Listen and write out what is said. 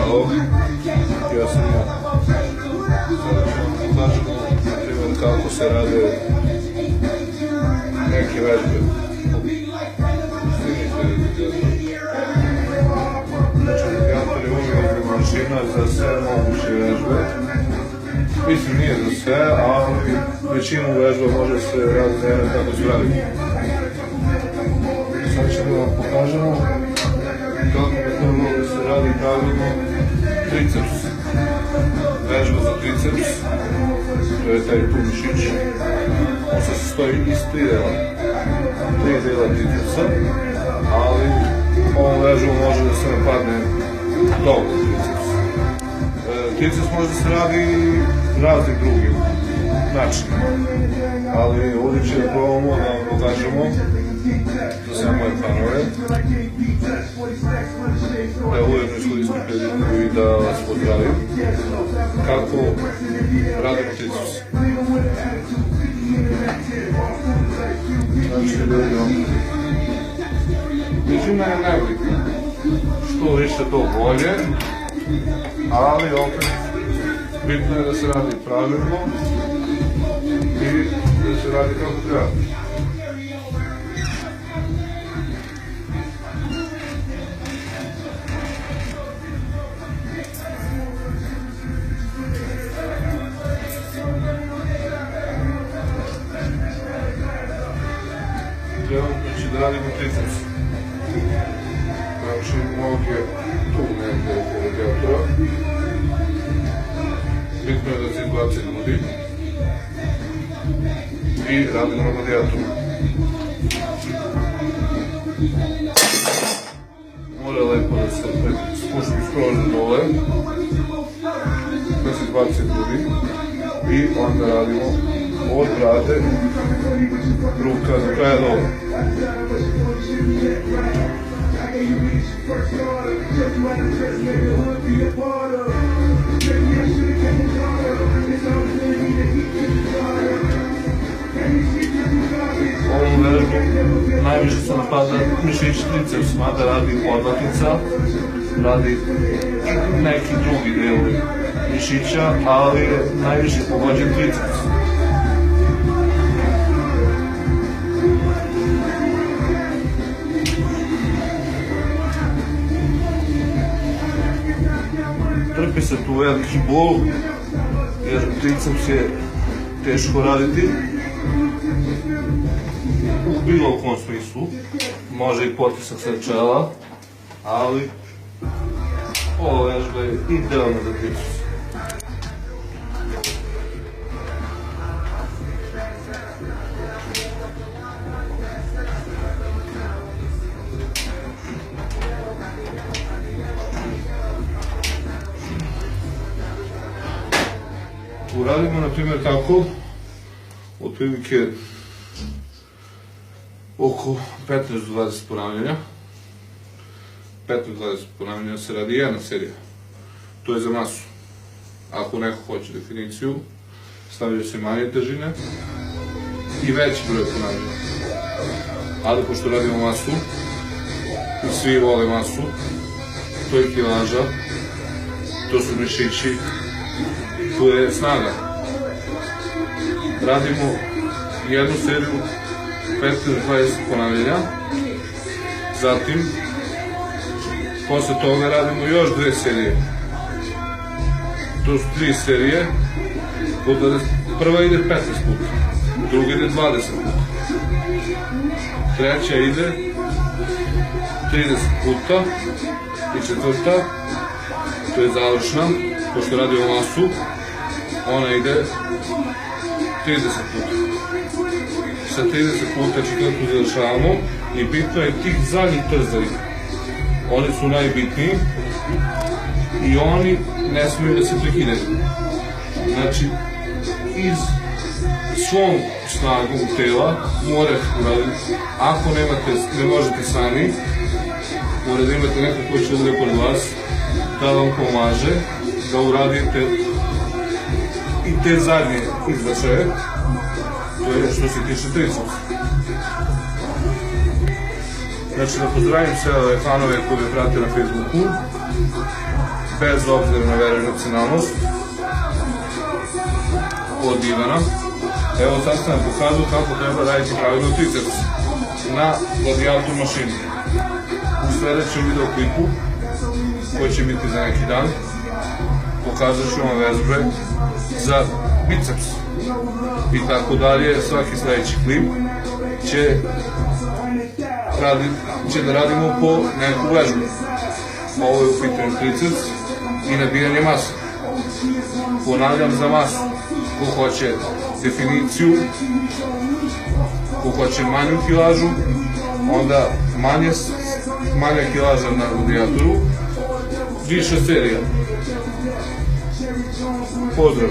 Evo, ja sam pokažemo, na primjer, kako se rade neke vežbe. Radijator je uvijek mašina za sve moguće vežbe. Mislim, nije za sve, ali većinu vežba može se raditi kako se radi. Sad ćemo da vam pokažemo kako bi to moglo da se radi pravilno triceps. Vežba za triceps, to je taj tu mišić. On se sastoji iz tri dela tricepsa, ali ovom vežbom može da se napadne dobro triceps. Triceps može da se radi raznim drugim načinima, ali ovdje će da probamo da vam pokažemo za sve moje fanove. Da ujedno iskoristim priliku i da vas pozdravim kako radimo triceps. Znači, težina je nebitna, što više to bolje, ali opet bitno je da se radi pravilno i da se radi kako treba. Znači da radimo triceps. Znači noge tu negdje oko radijatora. Bitno je da se izbaci grudi i radimo na radijatoru. Mora lepo da se spušti skroz dole, da se izbaci grudi i onda radimo od brade ruka do kraja dole. Ovom vežbom najviše se napada mišić triceps, mada radi podlaktica, radi neki drugi delovi mišića, ali je najviše pogođen triceps. Trpi se tu veliki bol, jer triceps je teško raditi u bilo kom smislu, može i potisak sa čela, ali ova vežba je idealna za triceps. Uradimo, na primjer, tako, otprilike oko 15-20 ponavljanja. 15-20 ponavljanja se radi jedna serija. To je za masu. Ako neko hoće definiciju, stavljaju se manje težine i veći broj ponavljanja. Ali pošto radimo masu, i svi vole masu, to je kilaža, to su mišići, to je snaga. Radimo jednu seriju 15-20 ponavljanja, zatim posle toga radimo još dve serije. To su 3 serije, prva ide 15 puta, druga ide 20 puta, treća ide 30 puta i četvrta, to je završna, pošto radimo masu, ona ide 30 puta. Sa 30 puta četvrtku završavamo i bitno je tih zadnjih trzavi. Oni su najbitniji i oni ne smiju da se prekidaju. Znači, iz svom snagom tela morate uraditi. Ako ne možete sami, morate imati neko koji će ovdje pored vas da vam pomaže da uradite i te zadnje izvršaje. To je što se tiče tricepsa. Znači da pozdravim sve ove fanove koji me prate na Facebooku, bez obzira na veru i nacionalnost, od Ivana. Evo sad sam vam pokazao kako treba raditi pravilno triceps na gladijator mašini. U sledećem videoklipu, koji će biti za neki dan, pokazat ću vam vežbe za biceps i tako dalje. Svaki sledeći klip će da radimo po neku vežbu. Ovo je u pitanju triceps i nabijanje masa. Ponavljam za masu. Ko hoće definiciju, ko hoće manju kilažu, onda manja kilaža na gladiatoru, više serija. Pozdrav!